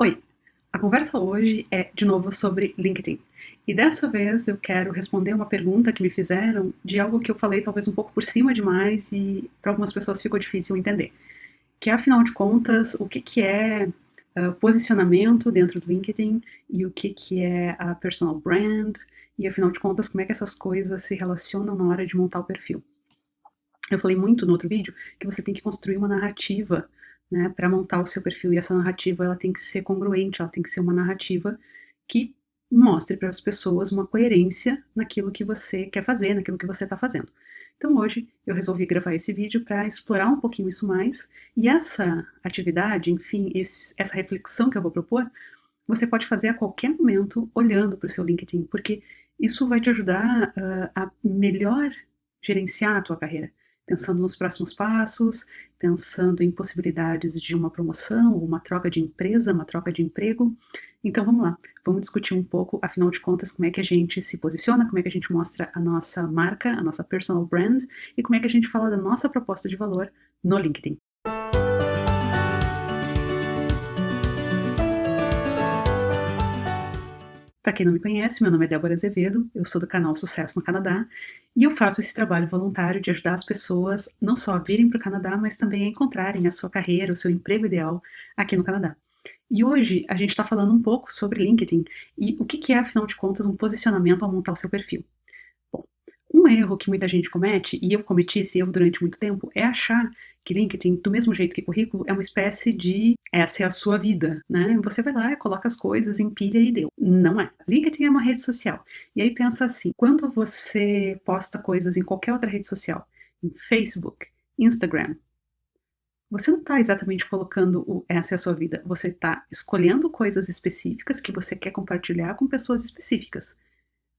Oi, a conversa hoje é de novo sobre LinkedIn. E dessa vez eu quero responder uma pergunta que me fizeram de algo que eu falei talvez um pouco por cima demais e para algumas pessoas ficou difícil entender. Que é, afinal de contas, o que que é posicionamento dentro do LinkedIn e o que que é a personal brand e, afinal de contas, como é que essas coisas se relacionam na hora de montar o perfil. Eu falei muito no outro vídeo que você tem que construir uma narrativa, né, para montar o seu perfil, e essa narrativa ela tem que ser congruente, ela tem que ser uma narrativa que mostre para as pessoas uma coerência naquilo que você quer fazer, naquilo que você está fazendo. Então hoje eu resolvi gravar esse vídeo para explorar um pouquinho isso mais, e essa atividade, enfim, essa reflexão que eu vou propor, você pode fazer a qualquer momento olhando para o seu LinkedIn, porque isso vai te ajudar a melhor gerenciar a tua carreira, pensando nos próximos passos, pensando em possibilidades de uma promoção, ou uma troca de empresa, uma troca de emprego. Então vamos lá, vamos discutir um pouco, afinal de contas, como é que a gente se posiciona, como é que a gente mostra a nossa marca, a nossa personal brand, e como é que a gente fala da nossa proposta de valor no LinkedIn. Para quem não me conhece, meu nome é Débora Azevedo, eu sou do canal Sucesso no Canadá e eu faço esse trabalho voluntário de ajudar as pessoas não só a virem para o Canadá, mas também a encontrarem a sua carreira, o seu emprego ideal aqui no Canadá. E hoje a gente está falando um pouco sobre LinkedIn e o que que é, afinal de contas, um posicionamento ao montar o seu perfil. Bom, um erro que muita gente comete, e eu cometi esse erro durante muito tempo, é achar que LinkedIn, do mesmo jeito que currículo, é uma espécie de essa é a sua vida, né? Você vai lá, coloca as coisas, empilha e deu. Não é. LinkedIn é uma rede social. E aí pensa assim, quando você posta coisas em qualquer outra rede social, em Facebook, Instagram, você não está exatamente colocando essa é a sua vida, você está escolhendo coisas específicas que você quer compartilhar com pessoas específicas.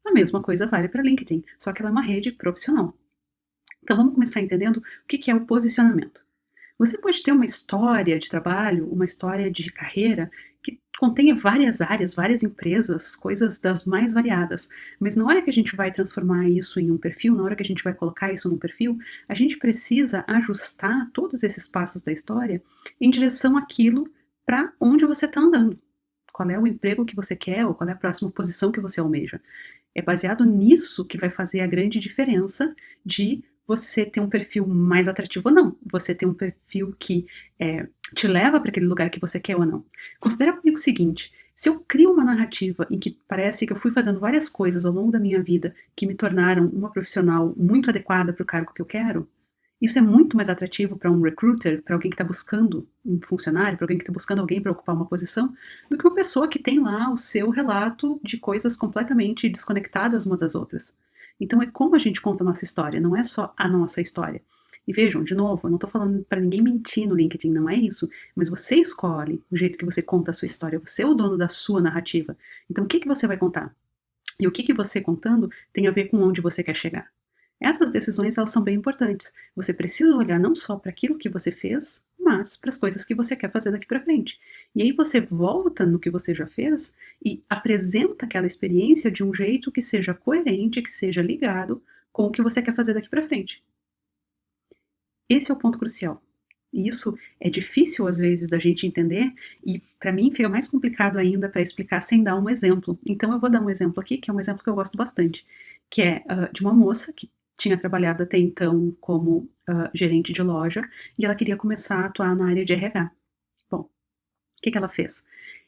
A mesma coisa vale para LinkedIn, só que ela é uma rede profissional. Então vamos começar entendendo o que é o posicionamento. Você pode ter uma história de trabalho, uma história de carreira que contenha várias áreas, várias empresas, coisas das mais variadas. Mas na hora que a gente vai transformar isso em um perfil, na hora que a gente vai colocar isso num perfil, a gente precisa ajustar todos esses passos da história em direção àquilo para onde você está andando. Qual é o emprego que você quer ou qual é a próxima posição que você almeja. É baseado nisso que vai fazer a grande diferença de você ter um perfil mais atrativo ou não, você ter um perfil que te leva para aquele lugar que você quer ou não. Considera comigo o seguinte, se eu crio uma narrativa em que parece que eu fui fazendo várias coisas ao longo da minha vida que me tornaram uma profissional muito adequada para o cargo que eu quero, isso é muito mais atrativo para um recruiter, para alguém que está buscando um funcionário, para alguém que está buscando alguém para ocupar uma posição, do que uma pessoa que tem lá o seu relato de coisas completamente desconectadas umas das outras. Então é como a gente conta a nossa história, não é só a nossa história. E vejam, de novo, eu não estou falando para ninguém mentir no LinkedIn, não é isso, mas você escolhe o jeito que você conta a sua história, você é o dono da sua narrativa. Então o que você vai contar? E o que você contando tem a ver com onde você quer chegar. Essas decisões elas são bem importantes. Você precisa olhar não só para aquilo que você fez, mas para as coisas que você quer fazer daqui para frente. E aí você volta no que você já fez e apresenta aquela experiência de um jeito que seja coerente, que seja ligado com o que você quer fazer daqui para frente. Esse é o ponto crucial. E isso é difícil às vezes da gente entender e para mim fica mais complicado ainda para explicar sem dar um exemplo. Então eu vou dar um exemplo aqui, que é um exemplo que eu gosto bastante, que é de uma moça que tinha trabalhado até então como gerente de loja e ela queria começar a atuar na área de RH. Bom, o que ela fez?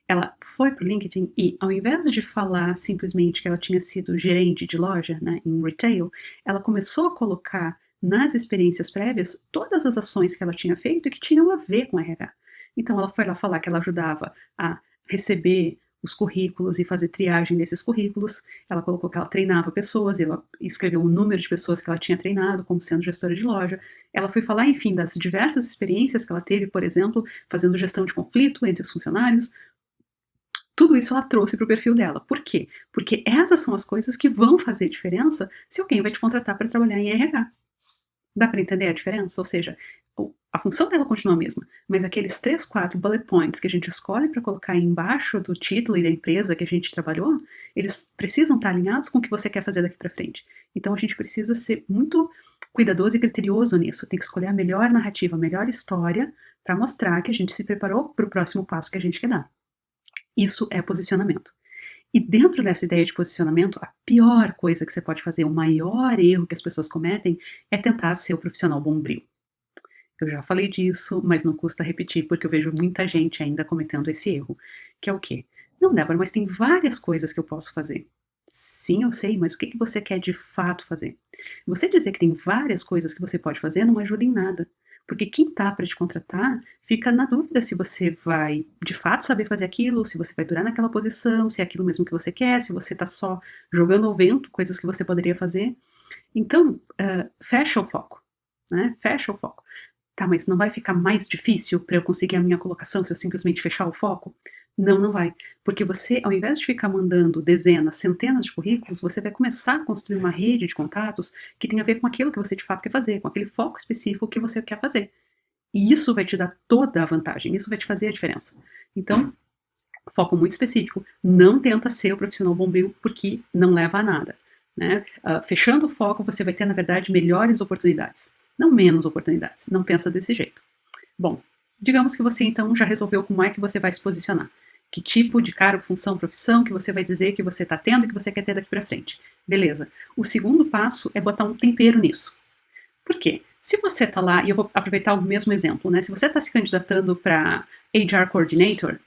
Ela foi para o LinkedIn e, ao invés de falar simplesmente que ela tinha sido gerente de loja, né, em retail, ela começou a colocar nas experiências prévias todas as ações que ela tinha feito e que tinham a ver com RH. Então, ela foi lá falar que ela ajudava a receber os currículos e fazer triagem desses currículos. Ela colocou que ela treinava pessoas, e ela escreveu o número de pessoas que ela tinha treinado como sendo gestora de loja. Ela foi falar, enfim, das diversas experiências que ela teve, por exemplo, fazendo gestão de conflito entre os funcionários. Tudo isso ela trouxe para o perfil dela. Por quê? Porque essas são as coisas que vão fazer diferença se alguém vai te contratar para trabalhar em RH. Dá para entender a diferença? Ou seja, a função dela continua a mesma, mas aqueles 3, 4 bullet points que a gente escolhe para colocar embaixo do título e da empresa que a gente trabalhou, eles precisam estar alinhados com o que você quer fazer daqui para frente. Então a gente precisa ser muito cuidadoso e criterioso nisso. Tem que escolher a melhor narrativa, a melhor história para mostrar que a gente se preparou para o próximo passo que a gente quer dar. Isso é posicionamento. E dentro dessa ideia de posicionamento, a pior coisa que você pode fazer, o maior erro que as pessoas cometem, é tentar ser o profissional bombril. Eu já falei disso, mas não custa repetir, porque eu vejo muita gente ainda cometendo esse erro, que é o quê? Não, Débora, mas tem várias coisas que eu posso fazer. Sim, eu sei, mas o que que você quer de fato fazer? Você dizer que tem várias coisas que você pode fazer não ajuda em nada, porque quem tá para te contratar fica na dúvida se você vai de fato saber fazer aquilo, se você vai durar naquela posição, se é aquilo mesmo que você quer, se você tá só jogando ao vento coisas que você poderia fazer. Então, fecha o foco, né? Fecha o foco. Tá, mas não vai ficar mais difícil para eu conseguir a minha colocação se eu simplesmente fechar o foco? Não, não vai. Porque você, ao invés de ficar mandando dezenas, centenas de currículos, você vai começar a construir uma rede de contatos que tem a ver com aquilo que você de fato quer fazer, com aquele foco específico que você quer fazer. E isso vai te dar toda a vantagem, isso vai te fazer a diferença. Então, foco muito específico. Não tenta ser o profissional bombril, porque não leva a nada. Né? Fechando o foco, você vai ter, na verdade, melhores oportunidades, não menos oportunidades. Não pensa desse jeito. Bom, digamos que você então já resolveu como é que você vai se posicionar. Que tipo de cargo, função, profissão que você vai dizer que você está tendo e que você quer ter daqui para frente. Beleza. O segundo passo é botar um tempero nisso. Por quê? Se você está lá, e eu vou aproveitar o mesmo exemplo, né? Se você está se candidatando para HR Coordinator,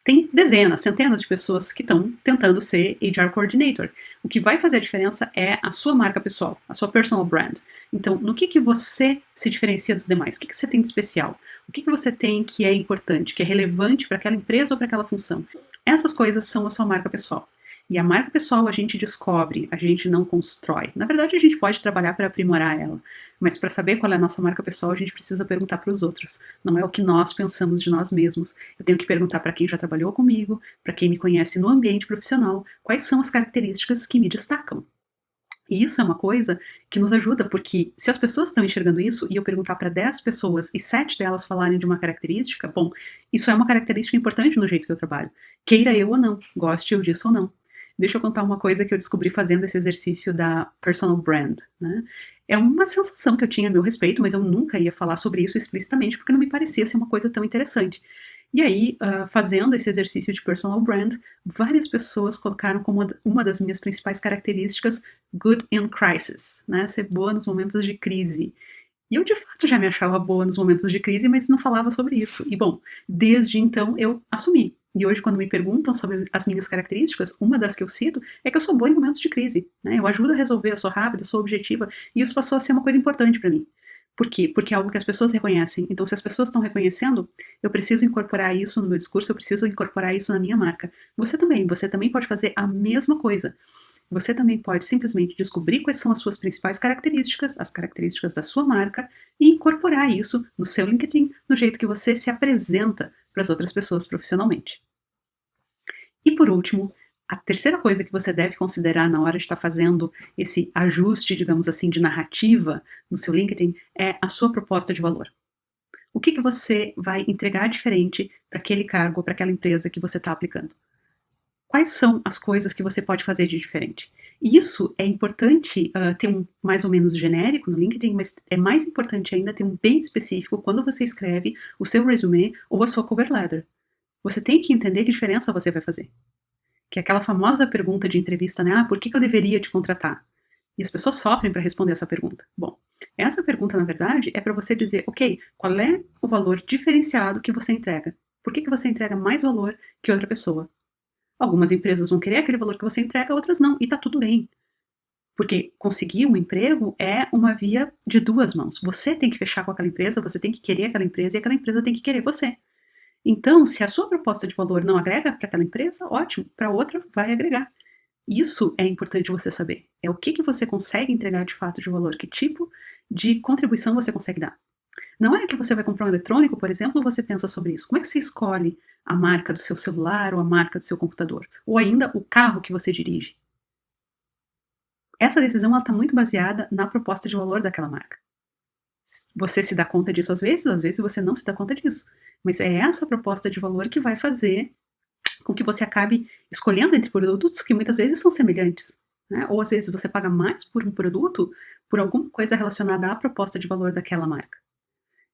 tem dezenas, centenas de pessoas que estão tentando ser HR Coordinator. O que vai fazer a diferença é a sua marca pessoal, a sua personal brand. Então, no que você se diferencia dos demais? O que você tem de especial? O que você tem que é importante, que é relevante para aquela empresa ou para aquela função? Essas coisas são a sua marca pessoal. E a marca pessoal a gente descobre, a gente não constrói. Na verdade, a gente pode trabalhar para aprimorar ela, mas para saber qual é a nossa marca pessoal, a gente precisa perguntar para os outros. Não é o que nós pensamos de nós mesmos. Eu tenho que perguntar para quem já trabalhou comigo, para quem me conhece no ambiente profissional, quais são as características que me destacam. E isso é uma coisa que nos ajuda, porque se as pessoas estão enxergando isso e eu perguntar para 10 pessoas e 7 delas falarem de uma característica, bom, isso é uma característica importante no jeito que eu trabalho. Queira eu ou não, goste eu disso ou não. Deixa eu contar uma coisa que eu descobri fazendo esse exercício da personal brand, né? É uma sensação que eu tinha a meu respeito, mas eu nunca ia falar sobre isso explicitamente porque não me parecia ser uma coisa tão interessante. E aí, fazendo esse exercício de personal brand, várias pessoas colocaram como uma das minhas principais características good in crisis, né? Ser boa nos momentos de crise. E eu, de fato, já me achava boa nos momentos de crise, mas não falava sobre isso. E, bom, desde então eu assumi. E hoje, quando me perguntam sobre as minhas características, uma das que eu cito é que eu sou boa em momentos de crise. Né? Eu ajudo a resolver, eu sou rápida, eu sou objetiva, e isso passou a ser uma coisa importante para mim. Por quê? Porque é algo que as pessoas reconhecem. Então, se as pessoas estão reconhecendo, eu preciso incorporar isso no meu discurso, eu preciso incorporar isso na minha marca. Você também pode fazer a mesma coisa. Você também pode simplesmente descobrir quais são as suas principais características, as características da sua marca, e incorporar isso no seu LinkedIn, no jeito que você se apresenta para as outras pessoas profissionalmente. E por último, a terceira coisa que você deve considerar na hora de estar fazendo esse ajuste, digamos assim, de narrativa no seu LinkedIn é a sua proposta de valor. O que você vai entregar diferente para aquele cargo ou para aquela empresa que você está aplicando? Quais são as coisas que você pode fazer de diferente? E isso é importante ter um mais ou menos genérico no LinkedIn, mas é mais importante ainda ter um bem específico quando você escreve o seu resume ou a sua cover letter. Você tem que entender que diferença você vai fazer. Que é aquela famosa pergunta de entrevista, né? Por que eu deveria te contratar? E as pessoas sofrem para responder essa pergunta. Bom, essa pergunta, na verdade, é para você dizer, ok, qual é o valor diferenciado que você entrega? Por que você entrega mais valor que outra pessoa? Algumas empresas vão querer aquele valor que você entrega, outras não, e tá tudo bem. Porque conseguir um emprego é uma via de duas mãos. Você tem que fechar com aquela empresa, você tem que querer aquela empresa e aquela empresa tem que querer você. Então, se a sua proposta de valor não agrega para aquela empresa, ótimo, para outra vai agregar. Isso é importante você saber. É o que você consegue entregar de fato de valor, que tipo de contribuição você consegue dar. Na hora que você vai comprar um eletrônico, por exemplo, você pensa sobre isso. Como é que você escolhe a marca do seu celular ou a marca do seu computador? Ou ainda o carro que você dirige? Essa decisão está muito baseada na proposta de valor daquela marca. Você se dá conta disso às vezes você não se dá conta disso. Mas é essa proposta de valor que vai fazer com que você acabe escolhendo entre produtos que muitas vezes são semelhantes. Né? Ou às vezes você paga mais por um produto por alguma coisa relacionada à proposta de valor daquela marca.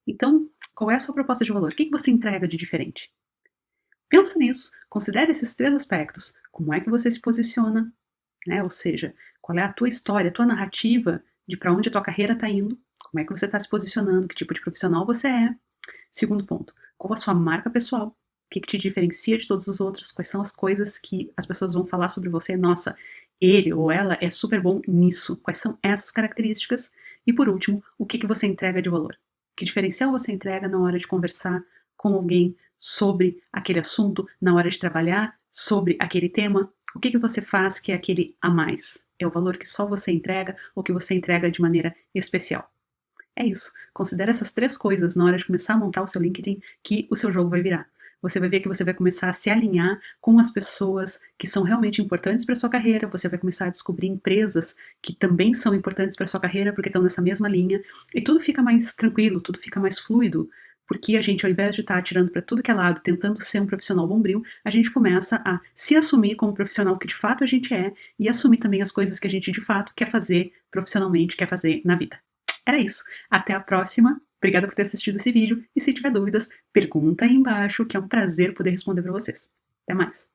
Então, qual é a sua proposta de valor? O que você entrega de diferente? Pensa nisso, considere esses 3 aspectos. Como é que você se posiciona, né, ou seja, qual é a tua história, a tua narrativa de para onde a tua carreira está indo, como é que você está se posicionando, que tipo de profissional você é. Segundo ponto, qual a sua marca pessoal? O que te diferencia de todos os outros? Quais são as coisas que as pessoas vão falar sobre você? Nossa, ele ou ela é super bom nisso. Quais são essas características? E por último, o que você entrega de valor? Que diferencial você entrega na hora de conversar com alguém sobre aquele assunto, na hora de trabalhar sobre aquele tema? O que você faz que é aquele a mais? É o valor que só você entrega ou que você entrega de maneira especial? É isso. Considere essas 3 coisas na hora de começar a montar o seu LinkedIn, que o seu jogo vai virar. Você vai ver que você vai começar a se alinhar com as pessoas que são realmente importantes para sua carreira, você vai começar a descobrir empresas que também são importantes para sua carreira, porque estão nessa mesma linha, e tudo fica mais tranquilo, tudo fica mais fluido, porque a gente, ao invés de estar atirando para tudo que é lado, tentando ser um profissional bombril, a gente começa a se assumir como profissional que de fato a gente é, e assumir também as coisas que a gente de fato quer fazer profissionalmente, quer fazer na vida. Era isso. Até a próxima. Obrigada por ter assistido esse vídeo. E se tiver dúvidas, pergunta aí embaixo, que é um prazer poder responder para vocês. Até mais.